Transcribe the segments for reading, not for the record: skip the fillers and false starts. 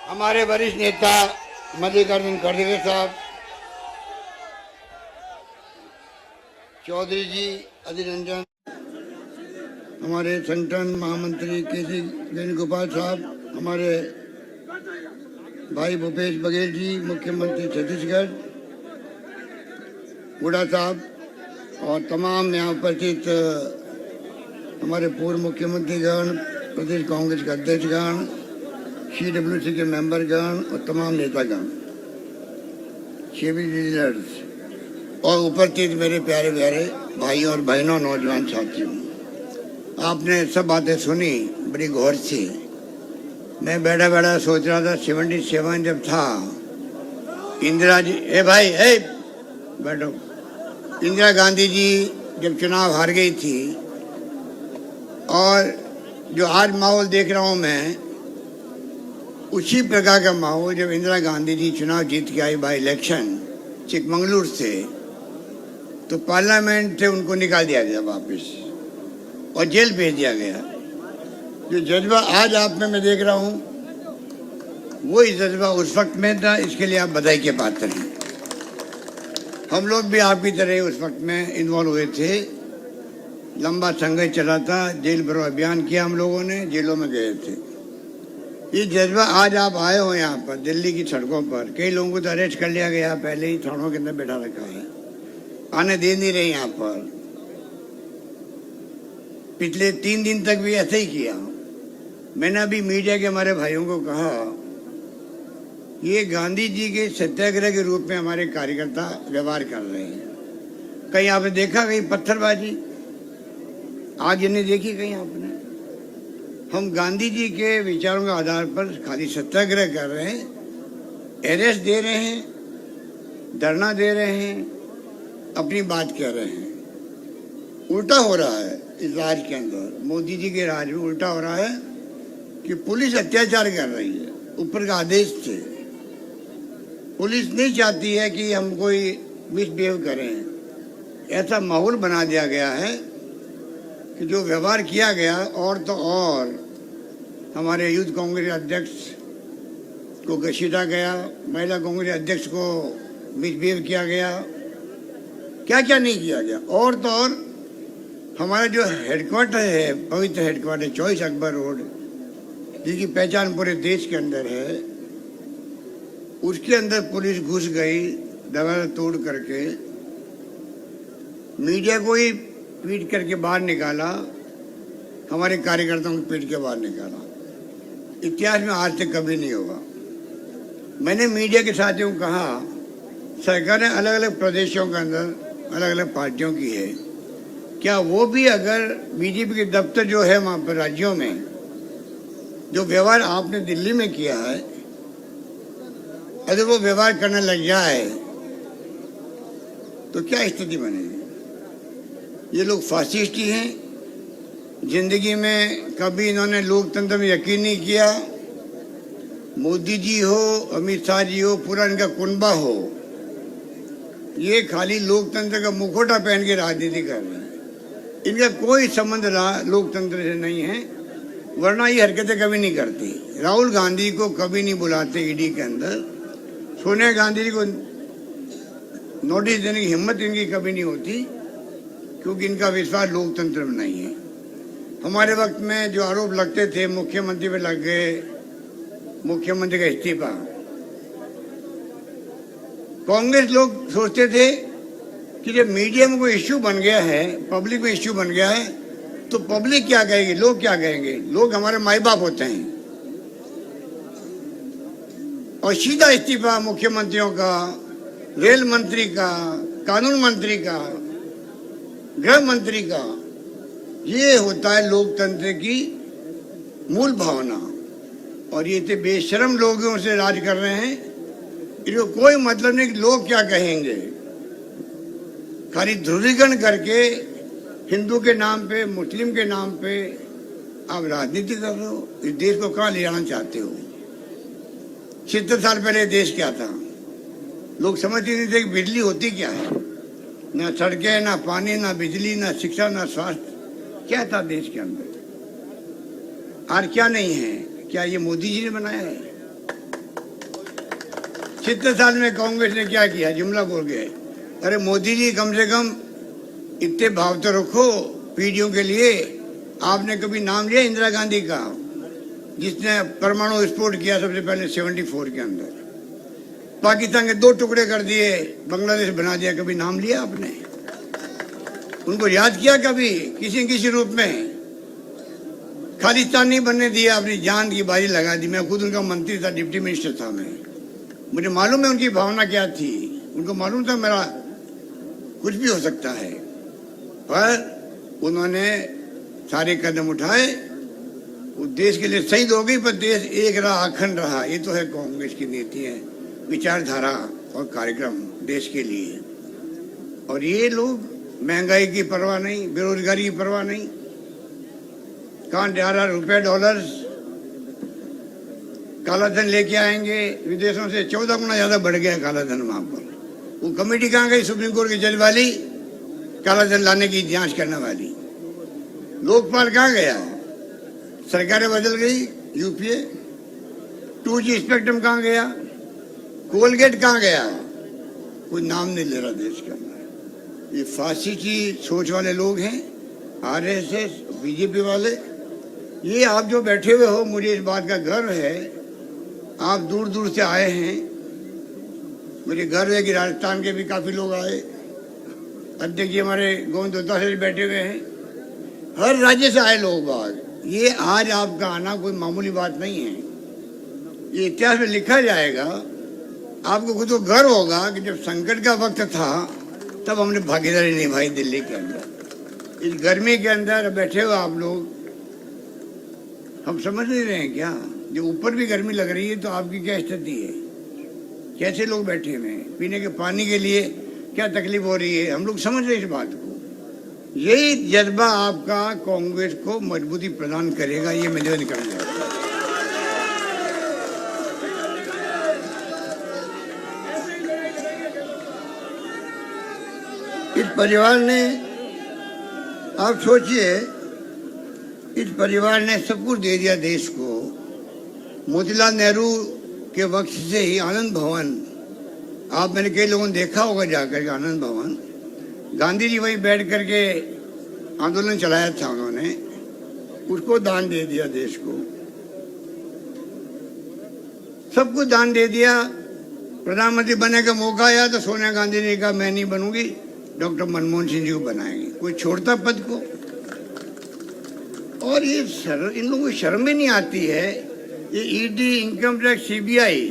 हमारे वरिष्ठ नेता मल्लिकार्जुन खड़गे साहब, चौधरी जी अधीर रंजन, हमारे संगठन महामंत्री केसी वेणुगोपाल साहब, हमारे भाई भूपेश बघेल जी मुख्यमंत्री छत्तीसगढ़, हुड्डा साहब और तमाम यहाँ उपस्थित हमारे पूर्व मुख्यमंत्रीगण, प्रदेश कांग्रेस के अध्यक्षगण, CWC के मेंबरगण और तमाम नेतागण, सिविल लीडर्स और उपस्थित मेरे प्यारे प्यारे भाइयों और बहनों, नौजवान साथियों, आपने सब बातें सुनी बड़ी गौर से। मैं बैठा बैठा सोच रहा था 77 जब था, इंदिरा जी बैठो, इंदिरा गांधी जी जब चुनाव हार गई थी और जो आज माहौल देख रहा हूं मैं, उसी प्रकार का माहौल जब इंदिरा गांधी जी चुनाव जीत के आई बाई इलेक्शन चिकमंगलुरु से, तो पार्लियामेंट से उनको निकाल दिया गया वापस और जेल भेज दिया गया। जो जज्बा आज आप में मैं देख रहा हूं, वही जज्बा उस वक्त में था। इसके लिए आप बधाई के पात्र हैं। हम लोग भी आपकी तरह उस वक्त में इन्वॉल्व हुए थे, लंबा संघर्ष चला था, जेल भरो अभियान किया हम लोगों ने, जेलों में गए थे। ये जज्बा आज आप आए हो यहाँ पर दिल्ली की सड़कों पर, कई लोगों को तो अरेस्ट कर लिया गया, पहले ही थानों के अंदर बैठा रखा है, आने दे नहीं रहे यहाँ पर। पिछले 3 दिन तक भी ऐसे ही किया। मैंने अभी मीडिया के हमारे भाइयों को कहा, ये गांधी जी के सत्याग्रह के रूप में हमारे कार्यकर्ता व्यवहार कर रहे हैं। कहीं आपने देखा कहीं पत्थरबाजी आज नहीं देखी कहीं आपने? हम गांधी जी के विचारों के आधार पर खाली सत्याग्रह कर रहे हैं, अरेस्ट दे रहे हैं, धरना दे रहे हैं, अपनी बात कह रहे हैं। उल्टा हो रहा है इस राज के अंदर, मोदी जी के राज में उल्टा हो रहा है कि पुलिस अत्याचार कर रही है ऊपर का आदेश से। पुलिस नहीं चाहती है कि हम कोई मिसबिहेव करें। ऐसा माहौल बना दिया गया है कि जो व्यवहार किया गया, और तो और हमारे यूथ कांग्रेस अध्यक्ष को घसीटा गया, महिला कांग्रेस अध्यक्ष को मिसबिहेव किया गया, क्या क्या नहीं किया गया। और तो और हमारा जो हेडक्वार्टर है, पवित्र हेडक्वार्टर 24 अकबर रोड, जिसकी पहचान पूरे देश के अंदर है, उसके अंदर पुलिस घुस गई दरवाजा तोड़ करके, मीडिया को ही पीट करके बाहर निकाला, हमारे कार्यकर्ताओं को पीट के बाहर निकाला। इतिहास में आज तक कभी नहीं होगा। मैंने मीडिया के साथियों को कहा, सरकारें अलग अलग प्रदेशों के अंदर अलग अलग पार्टियों की है, क्या वो भी अगर बीजेपी के दफ्तर जो है वहाँ पर राज्यों में जो व्यवहार आपने दिल्ली में किया है, अगर वो व्यवहार करने लग जाए तो क्या स्थिति बनेगी? ये लोग फासिस्ट ही हैं। जिंदगी में कभी इन्होंने लोकतंत्र में यकीन नहीं किया। मोदी जी हो, अमित शाह जी हो, पूरा इनका कुनबा हो, ये खाली लोकतंत्र का मुखौटा पहन के राजनीति कर रहे हैं। इनका कोई संबंध लोकतंत्र से नहीं है, वरना ये हरकतें कभी नहीं करती। राहुल गांधी को कभी नहीं बुलाते ईडी के अंदर, सोनिया गांधी जी को नोटिस देने की हिम्मत इनकी कभी नहीं होती, क्योंकि इनका विश्वास लोकतंत्र में नहीं है। हमारे वक्त में जो आरोप लगते थे, मुख्यमंत्री पे लग गए, मुख्यमंत्री का इस्तीफा। कांग्रेस लोग सोचते थे कि जब मीडिया में कोई इश्यू बन गया है, पब्लिक में इश्यू बन गया है, तो पब्लिक क्या कहेगी, लोग क्या कहेंगे? लोग हमारे माई बाप होते हैं। और सीधा इस्तीफा मुख्यमंत्रियों का, रेल मंत्री का, कानून मंत्री का, गृह मंत्री का। ये होता है लोकतंत्र की मूल भावना। और ये इतने बेशर्म लोगों से राज कर रहे हैं, इनको कोई मतलब नहीं कि लोग क्या कहेंगे। खाली ध्रुवीकरण करके हिंदू के नाम पे, मुस्लिम के नाम पे आप राजनीति कर रहे हो। इस देश को कहाँ ले जाना चाहते हो? 70 साल पहले देश क्या था? लोग समझते नहीं थे कि बिजली होती क्या है। ना सड़कें, ना पानी, ना बिजली, ना शिक्षा, ना स्वास्थ्य। क्या था देश के अंदर? और क्या नहीं है? क्या ये मोदी जी ने बनाया है? 70 साल में कांग्रेस ने क्या किया, जुमला बोल गए। अरे मोदी जी, कम से कम इतने भाव तो रखो पीढ़ियों के लिए। आपने कभी नाम लिया इंदिरा गांधी का, जिसने परमाणु विस्फोट किया सबसे पहले 74 के अंदर, पाकिस्तान के 2 टुकड़े कर दिए, बांग्लादेश बना दिया, कभी नाम लिया आपने? उनको याद किया कभी किसी न किसी रूप में? खालिस्तान नहीं बनने दिया, अपनी जान की बाजी लगा दी। मैं खुद उनका मंत्री था, डिप्टी मिनिस्टर था मैं, मुझे मालूम है उनकी भावना क्या थी। उनको मालूम था मेरा कुछ भी हो सकता है, पर उन्होंने सारे कदम उठाए। वो देश के लिए शहीद हो गई, पर देश एक रहा, अखंड रहा। ये तो है कांग्रेस की नीति है, विचारधारा और कार्यक्रम देश के लिए। और ये लोग महंगाई की परवाह नहीं, बेरोजगारी की परवाह नहीं। कहाँ जा रहा रुपए डॉलर, काला धन लेके आएंगे विदेशों से। 14 गुना ज्यादा बढ़ गया काला धन वहां पर। वो कमेटी कहाँ गई, सुप्रीम कोर्ट की जज वाली, काला धन लाने की जांच करने वाली? लोकपाल कहाँ गया? सरकारें बदल गई, यूपीए 2G स्पेक्ट्रम कहाँ गया? कोलगेट कहाँ गया? कोई नाम नहीं ले रहा देश का। ये फांसी की सोच वाले लोग हैं, आरएसएस, बीजेपी वाले। ये आप जो बैठे हुए हो, मुझे इस बात का गर्व है, आप दूर दूर से आए हैं। मुझे गर्व है कि राजस्थान के भी काफी लोग आए। अध्यक्ष जी हमारे गोविंद होता से बैठे हुए हैं, हर राज्य से आए लोग बाग। ये आज आपका आना कोई मामूली बात नहीं है, ये इतिहास में लिखा जाएगा। आपको खुद को गर्व होगा कि जब संकट का वक्त था तब हमने भागीदारी निभाई दिल्ली के अंदर। इस गर्मी के अंदर बैठे हुए आप लोग, हम समझ नहीं रहे हैं क्या? जो ऊपर भी गर्मी लग रही है तो आपकी क्या स्थिति है? कैसे लोग बैठे हुए हैं, पीने के पानी के लिए क्या तकलीफ हो रही है? हम लोग समझ रहे हैं इस बात को। यही जज्बा आपका कांग्रेस को मजबूती प्रदान करेगा, ये मैं निवेदन करना चाहता हूं। इस परिवार ने, आप सोचिए, इस परिवार ने सब कुछ दे दिया देश को। मोतीलाल नेहरू के वक्त से ही आनंद भवन, आप मैंने कई लोगों ने देखा होगा जाकर के आनंद भवन, गांधी जी वहीं बैठ करके आंदोलन चलाया था उन्होंने, उसको दान दे दिया देश को। सब कुछ दान दे दिया। प्रधानमंत्री बनने का मौका आया तो सोनिया गांधी ने कहा मैं नहीं बनूंगी, डॉक्टर मनमोहन सिंह जी को बनाएंगे। कोई छोड़ता पद को? और ये इन लोगों को शर्म ही नहीं आती है। ये ईडी, इनकम टैक्स, सीबीआई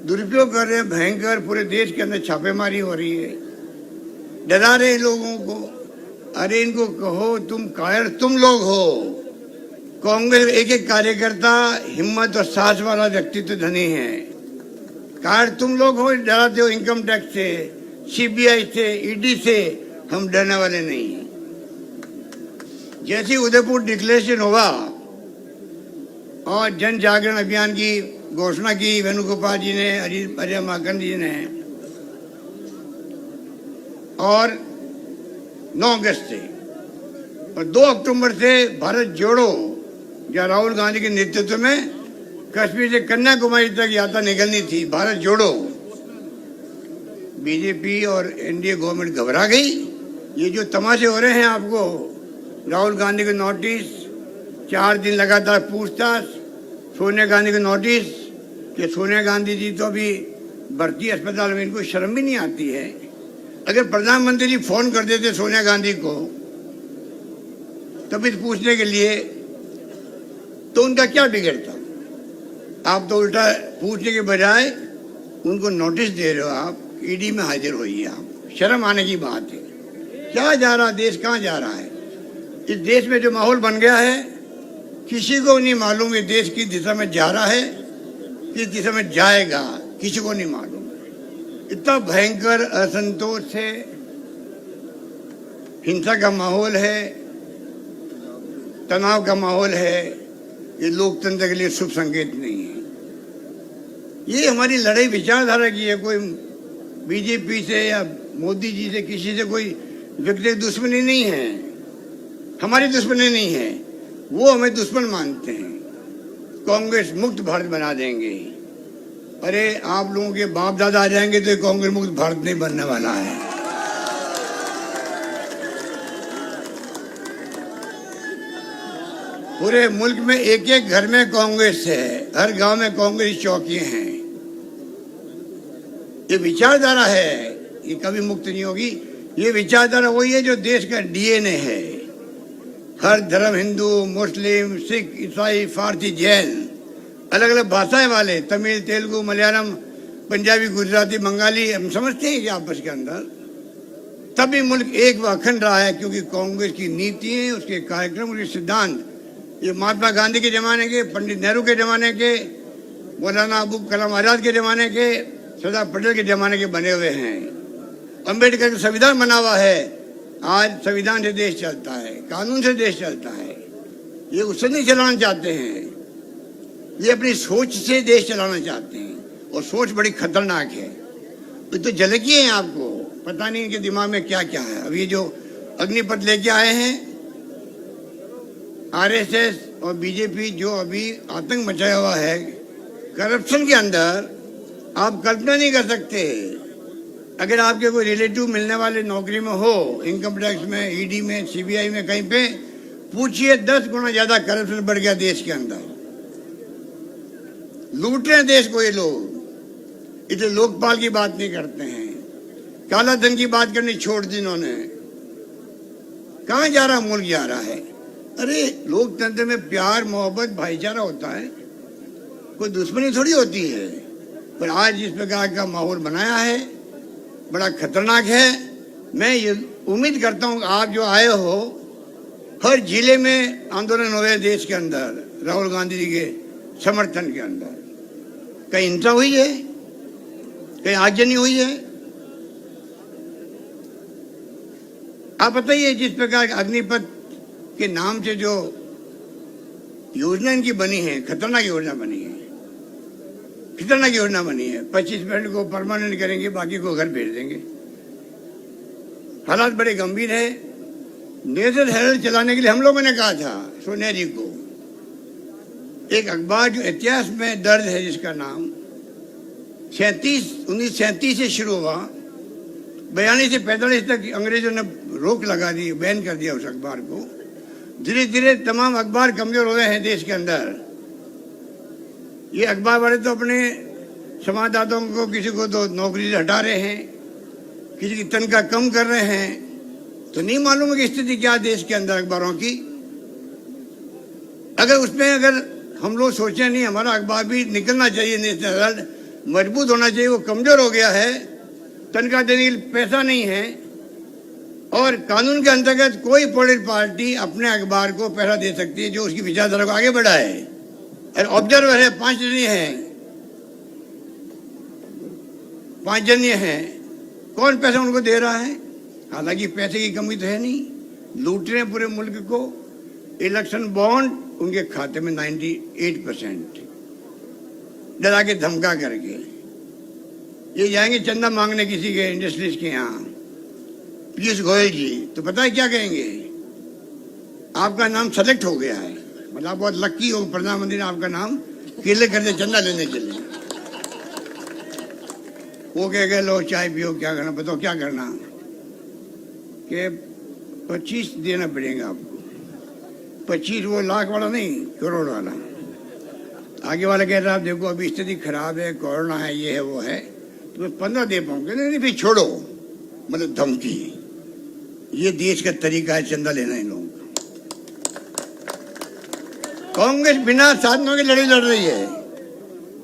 दुरुपयोग कर रहे हैं भयंकर। पूरे देश के अंदर छापेमारी हो रही है, डरा रहे हैं लोगों को। अरे इनको कहो तुम कायर तुम लोग हो। कांग्रेस एक एक कार्यकर्ता हिम्मत और साहस वाला व्यक्तित्व धनी है। कायर तुम लोग हो, डराते हो इनकम टैक्स से, सीबीआई से, ईडी से। हम डरने वाले नहीं हैं। जैसे उदयपुर डिक्लेरेशन होगा और जन जागरण अभियान की घोषणा की वेणुगोपाल जी ने, अजय माकन जी ने, और 9 अगस्त से और 2 अक्टूबर से भारत जोड़ो, जहाँ राहुल गांधी के नेतृत्व में कश्मीर से कन्याकुमारी तक यात्रा निकलनी थी, भारत जोड़ो। बीजेपी और एनडीए गवर्नमेंट घबरा गई। ये जो तमाशे हो रहे हैं आपको, राहुल गांधी को नोटिस, 4 दिन लगातार पूछताछ, सोनिया गांधी को नोटिस कि सोनिया गांधी जी तो अभी भर्ती अस्पताल में, इनको शर्म भी नहीं आती है। अगर प्रधानमंत्री जी फोन कर देते सोनिया गांधी को तभी पूछने के लिए, तो उनका क्या बिगड़ता? आप तो उल्टा पूछने के बजाय उनको नोटिस दे रहे हो। आप ईडी में हाजिर होइए। आप शर्म आने की बात है। क्या जा रहा देश, कहाँ जा रहा है? इस देश में जो माहौल बन गया है, किसी को नहीं मालूम ये देश किस दिशा में जा रहा है, किस दिशा में जाएगा, किसी को नहीं मालूम। इतना भयंकर असंतोष है, हिंसा का माहौल है, तनाव का माहौल है। ये लोकतंत्र के लिए शुभ संकेत नहीं है। ये हमारी लड़ाई विचारधारा की है। कोई बीजेपी से या मोदी जी से, किसी से कोई व्यक्तिगत दुश्मनी नहीं है, हमारी दुश्मनी नहीं है। वो हमें दुश्मन मानते हैं। कांग्रेस मुक्त भारत बना देंगे, अरे आप लोगों के बाप दादा आ जाएंगे तो कांग्रेस मुक्त भारत नहीं बनने वाला है। पूरे मुल्क में एक एक घर में कांग्रेस है, हर गांव में कांग्रेस चौकियां हैं। ये विचारधारा है, ये कभी मुक्त नहीं होगी। ये विचारधारा वही है जो देश का डीएनए है। हर धर्म, हिंदू, मुस्लिम, सिख, ईसाई, फारसी, जैन, अलग अलग भाषाएं वाले, तमिल, तेलुगु, मलयालम, पंजाबी, गुजराती, बंगाली, हम समझते हैं कि आपस के अंदर तभी मुल्क एक व अखंड रहा है, क्योंकि कांग्रेस की नीतियां, उसके कार्यक्रम, उसके सिद्धांत ये महात्मा गांधी के जमाने के, पंडित नेहरू के जमाने के, मौलाना अबुल कलाम आजाद के जमाने के, सरदार पटेल के जमाने के बने हुए हैं। अम्बेडकर का संविधान बना हुआ है। आज संविधान से देश चलता है, कानून से देश चलता है। ये उससे नहीं चलाना चाहते हैं, ये अपनी सोच से देश चलाना चाहते हैं, और सोच बड़ी खतरनाक है। तो झलकिए हैं आपको, पता नहीं इनके दिमाग में क्या क्या है। अब ये जो अग्निपथ लेके आए हैं, आरएसएस और बीजेपी, जो अभी आतंक मचाया हुआ है करप्शन के अंदर, आप कल्पना नहीं कर सकते। अगर आपके कोई रिलेटिव मिलने वाले नौकरी में हो, इनकम टैक्स में, ईडी में, सीबीआई में, कहीं पे पूछिए, 10 गुना ज्यादा करप्शन बढ़ गया देश के अंदर। लूट रहे हैं देश को ये लोग। इसे लोकपाल की बात नहीं करते हैं, काला धन की बात करनी छोड़ दी इन्होंने। कहां जा रहा मुल्क, जा रहा है। अरे लोकतंत्र में प्यार, मोहब्बत, भाईचारा होता है, कोई दुश्मनी थोड़ी होती है। पर आज जिस प्रकार का माहौल बनाया है, बड़ा खतरनाक है। मैं ये उम्मीद करता हूँ आप जो आए हो, हर जिले में आंदोलन हुए देश के अंदर, राहुल गांधी जी के समर्थन के अंदर। कहीं हिंसा हुई है, कहीं आगजनी हुई है? आप बताइए, जिस प्रकार अग्निपथ के नाम से जो योजना इनकी बनी है, खतरनाक योजना बनी है, खतरनाक योजना बनी है। 25% को परमानेंट करेंगे, बाकी को घर भेज देंगे। हालात बड़े गंभीर है। नेशनल हेराल्ड चलाने के लिए हम लोगों ने कहा था सोनिया जी को, एक अखबार जो इतिहास में दर्ज है, जिसका नाम 1937 से शुरू हुआ, 42 से 45 तक अंग्रेजों ने रोक लगा दी, बैन कर दिया उस अखबार को। धीरे धीरे तमाम अखबार कमजोर हो गए हैं देश के अंदर। ये अखबार वाले तो अपने संवाददाताओं को, किसी को तो नौकरी से हटा रहे हैं, किसी की तनख्वाह कम कर रहे हैं। तो नहीं मालूम है कि स्थिति क्या देश के अंदर अखबारों की। अगर हम लोग सोचे नहीं, हमारा अखबार भी निकलना चाहिए, नेशनल हेराल्ड मजबूत होना चाहिए, वो कमजोर हो गया है, तनख्वाह देने के लिए पैसा नहीं है, और कानून के अंतर्गत कोई पॉलिटिकल पार्टी अपने अखबार को पैसा दे सकती है जो उसकी विचारधारा को आगे बढ़ाए। और ऑब्जर्वर है, 5 जने हैं, 5 जने हैं, कौन पैसा उनको दे रहा है? हालांकि पैसे की कमी तो है नहीं, लूट रहे हैं पूरे मुल्क को। इलेक्शन बॉन्ड उनके खाते में 98%, डरा के धमका करके। ये जाएंगे चंदा मांगने किसी के इंडस्ट्रीज के यहाँ, पीयूष गोयल जी, तो पता है क्या कहेंगे? आपका नाम सेलेक्ट हो गया है, मतलब बहुत लक्की हो, प्रधानमंत्री ने आपका नाम किले कर दे चंदा लेने के लिए। वो कह गए, लो चाय पियो, क्या करना, बताओ क्या करना? कि 25 देना पड़ेगा आपको। 25 वो लाख वाला नहीं, करोड़ वाला। आगे वाला कह रहा, देखो अभी स्थिति खराब है, कोरोना है, ये है, वो है, तो 15 दे पाऊंगे। नहीं फिर छोड़ो, मतलब धमकी। ये देश का तरीका है चंदा लेना इन लोगों का। कांग्रेस बिना साधनों की लड़ाई लड़ रही है,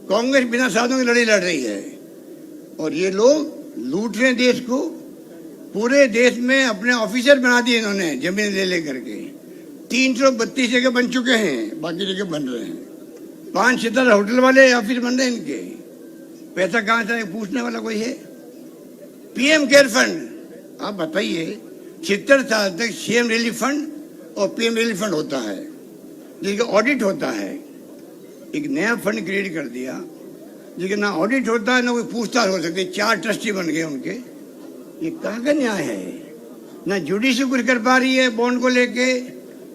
कांग्रेस बिना साधनों की लड़ाई लड़ रही है, और ये लोग लूट रहे हैं देश को। पूरे देश में अपने ऑफिसर बना दिए इन्होंने, जमीन ले लेकर के। 332 जगह बन चुके हैं, बाकी जगह बन रहे हैं। 5 सितारा होटल वाले ऑफिस बन रहे हैं इनके। पैसा कहाँ से पूछने वाला कोई है? पीएम केयर फंड, आप बताइए, 76 साल तक सीएम रिलीफ फंड और पीएम रिलीफ फंड होता है, जिसका ऑडिट होता है। एक नया फंड क्रिएट कर दिया, जिसका ना ऑडिट होता है, ना कोई पूछताछ हो सकती। 4 ट्रस्टी बन गए उनके। ये कहाँ का न्याय है? ना जुडिशरी कुछ कर पा रही है बॉन्ड को लेके,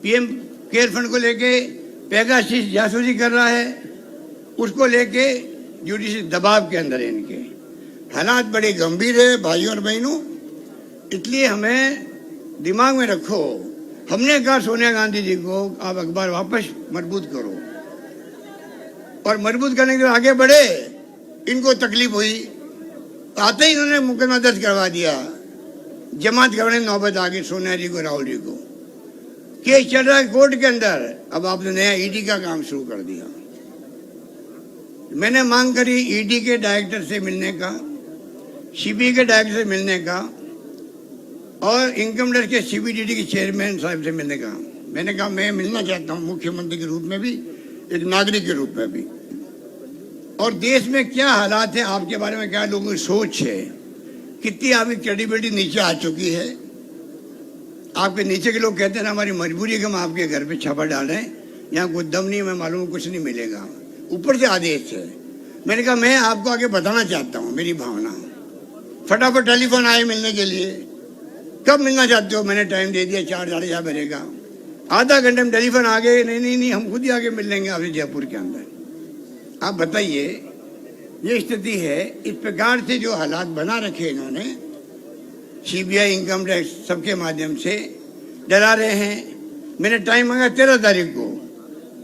पीएम केयर फंड को लेके। पेगासिस जासूसी कर रहा है, उसको लेके जुडिशरी दबाव के अंदर है इनके। हालात बड़े गंभीर है भाइयों और बहनों, इसलिए हमें दिमाग में रखो। हमने कहा सोनिया गांधी जी को आप अखबार वापस मजबूत करो, और मजबूत करने के लिए आगे बढ़े। इनको तकलीफ हुई, आते ही इन्होंने मुकदमा दर्ज करवा दिया, जमात करवाने नौबत आ गई सोनिया जी को, राहुल जी को। केस चल रहा है कोर्ट के अंदर। अब आपने नया ईडी का काम शुरू कर दिया। मैंने मांग करी ईडी के डायरेक्टर से मिलने का, सीबीआई के डायरेक्टर से मिलने का, और इनकम टैक्स के सीबीडीटी के चेयरमैन साहब से मिलने का। मैंने कहा मैं मिलना चाहता हूं, मुख्यमंत्री के रूप में भी, एक नागरिक के रूप में भी। और देश में क्या हालात है, आपके बारे में क्या लोगों की सोच है, कितनी आपकी क्रेडिबिलिटी नीचे आ चुकी है। आपके नीचे के लोग कहते हैं ना हमारी मजबूरी है कि हम आपके घर पे छापा डाल रहे हैं, यहाँ कोई दम नहीं, मैं मालूम कुछ नहीं मिलेगा, ऊपर से आदेश है। मैंने कहा मैं आपको आगे बताना चाहता हूँ मेरी भावना। फटाफट टेलीफोन आए मिलने के लिए। कब मिलना चाहते हो? मैंने टाइम दे दिया, 4 साढ़े 4 बजे का। आधा घंटे में टेलीफोन आ गए, नहीं हम खुद ही आगे मिल लेंगे आपसे जयपुर के अंदर। आप बताइए, ये स्थिति है। इस प्रकार से जो हालात बना रखे इन्होंने, सीबीआई, इनकम टैक्स सबके माध्यम से डरा रहे हैं। मैंने टाइम मांगा 13 तारीख को,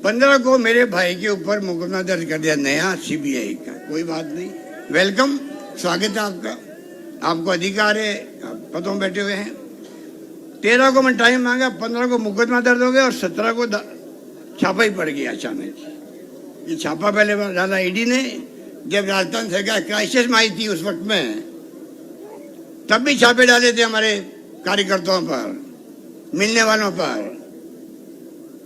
15 को मेरे भाई के ऊपर मुकदमा दर्ज कर दिया नया सीबीआई का। कोई बात नहीं, वेलकम, स्वागत है आपका, आपको अधिकार है, आप पदों में बैठे हुए हैं। 13 को मैं टाइम मांगा, 15 को मुकदमा दर्ज हो गया, और 17 को छापा ही पड़ गया अचानक। ये छापा पहले डाला ईडी ने, जब राजस्थान सरकार क्राइसिस में आई थी उस वक्त में, तब भी छापे डाले थे हमारे कार्यकर्ताओं पर, मिलने वालों पर।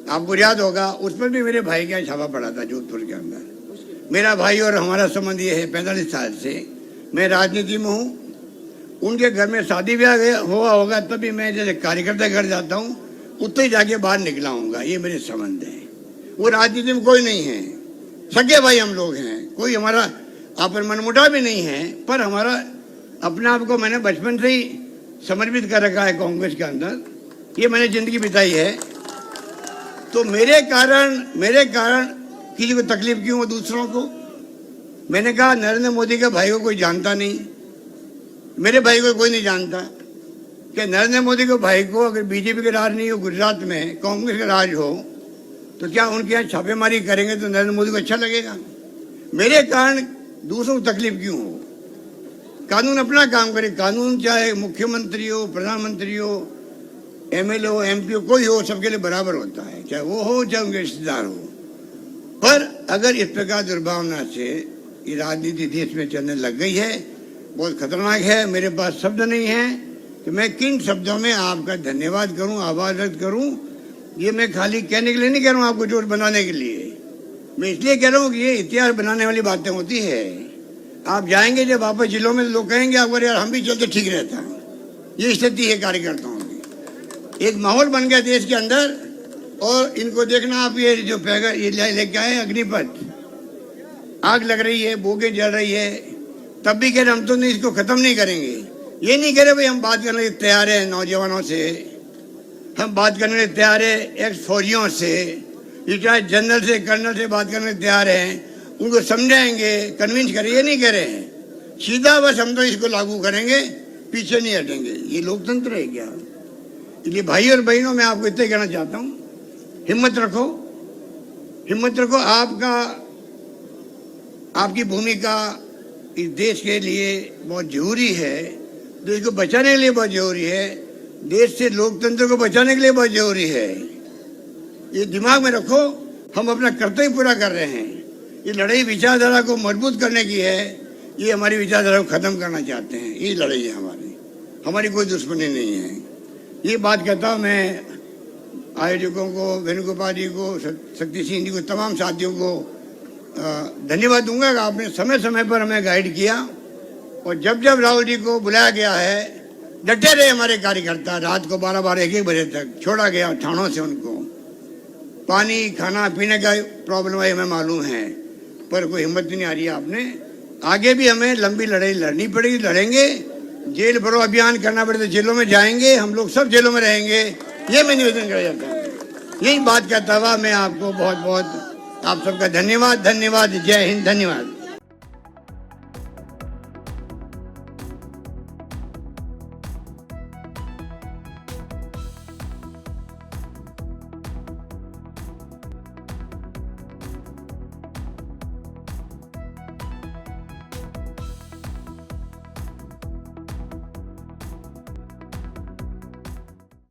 आपको याद होगा, उस पर भी मेरे भाई का छापा पड़ा था जोधपुर के अंदर। मेरा भाई और हमारा संबंध ये है 45 साल से। मैं राजनीति में हूँ, उनके घर में शादी ब्याह हुआ होगा तभी मैं जैसे कार्यकर्ता घर जाता हूँ, उतने ही जाके बाहर निकला हूँगा। ये मेरे संबंध है। वो राजनीति में कोई नहीं है, सगे भाई हम लोग हैं। कोई हमारा आपन मनमुटाव भी नहीं है, पर हमारा अपने आप को मैंने बचपन से ही समर्पित कर रखा है कांग्रेस के अंदर। ये मैंने जिंदगी बिताई है। तो मेरे कारण किसी को तकलीफ क्यों हो दूसरों को? मैंने कहा नरेंद्र मोदी के भाई को कोई जानता नहीं, मेरे भाई को कोई नहीं जानता। कि नरेंद्र मोदी के भाई को अगर बीजेपी का राज नहीं हो, गुजरात में कांग्रेस का राज हो, तो क्या उनके यहाँ छापेमारी करेंगे तो नरेंद्र मोदी को अच्छा लगेगा? मेरे कारण दूसरों को तकलीफ क्यों हो? कानून अपना काम करे। कानून चाहे मुख्यमंत्री हो, प्रधानमंत्री हो, एमएलए हो, एमपी हो, कोई हो, सबके लिए बराबर होता है, चाहे वो हो चाहे उनके रिश्तेदार हो। पर अगर इस प्रकार दुर्भावना से ये राजनीति देश में चलने लग गई है, बहुत खतरनाक है। मेरे पास शब्द नहीं है कि मैं किन शब्दों में आपका धन्यवाद करूं, आभार व्यक्त करूं। ये मैं खाली कहने के लिए नहीं कह रहा हूं, आपको जोर बनाने के लिए। मैं इसलिए कह रहा हूं कि ये इतिहास बनाने वाली बातें होती है। आप जाएंगे जब वापस जिलों में, तो लोग कहेंगे आपको यार हम भी चलते ठीक रहता। ये स्थिति है कार्यकर्ताओं की। एक माहौल बन गया देश के अंदर। और इनको देखना आप, ये जो ये लेके आए अग्निपथ, आग लग रही है, बोगे जल रही है, तब भी कह रहे हम तो नहीं, इसको खत्म नहीं करेंगे। ये नहीं कह रहे भाई हम बात करने के तैयार है नौजवानों से, हम बात करने के तैयार है एक्स फौजियों से, रिटायर्ड जनरल से, कर्नल से बात करने के तैयार हैं, उनको समझाएंगे, कन्विंस करेंगे। ये नहीं कह रहे हैं, सीधा बस हम तो इसको लागू करेंगे, पीछे नहीं हटेंगे। ये लोकतंत्र है क्या? इसलिए भाई और बहनों, मैं आपको इतना कहना चाहता हूँ, हिम्मत रखो, हिम्मत रखो। आपकी भूमिका इस देश के लिए बहुत जरूरी है, देश को बचाने के लिए बहुत जरूरी है, देश से लोकतंत्र को बचाने के लिए बहुत जरूरी है। ये दिमाग में रखो, हम अपना कर्तव्य पूरा कर रहे हैं। ये लड़ाई विचारधारा को मजबूत करने की है, ये हमारी विचारधारा को खत्म करना चाहते हैं। ये लड़ाई है हमारी कोई दुश्मनी नहीं है। ये बात कहता हूँ मैं आयोजकों को, वेणुगोपाल जी को, शक्ति सिंह जी को, तमाम साथियों को धन्यवाद दूंगा कि आपने समय समय पर हमें गाइड किया। और जब जब राहुल जी को बुलाया गया है, डटे रहे हमारे कार्यकर्ता। रात को 12-12, 1-1 बजे तक छोड़ा गया थानों से उनको। पानी, खाना पीने का प्रॉब्लम है, हमें मालूम है, पर कोई हिम्मत नहीं आ रही है आपने। आगे भी हमें लंबी लड़ाई लड़नी पड़ेगी, लड़ेंगे। जेल भरो अभियान करना पड़े तो जेलों में जाएंगे, हम लोग सब जेलों में रहेंगे। ये मैं निवेदन कर जाता हूँ। यही बात कहता हुआ मैं आपको बहुत बहुत आप सबका धन्यवाद। जय हिंद, धन्यवाद।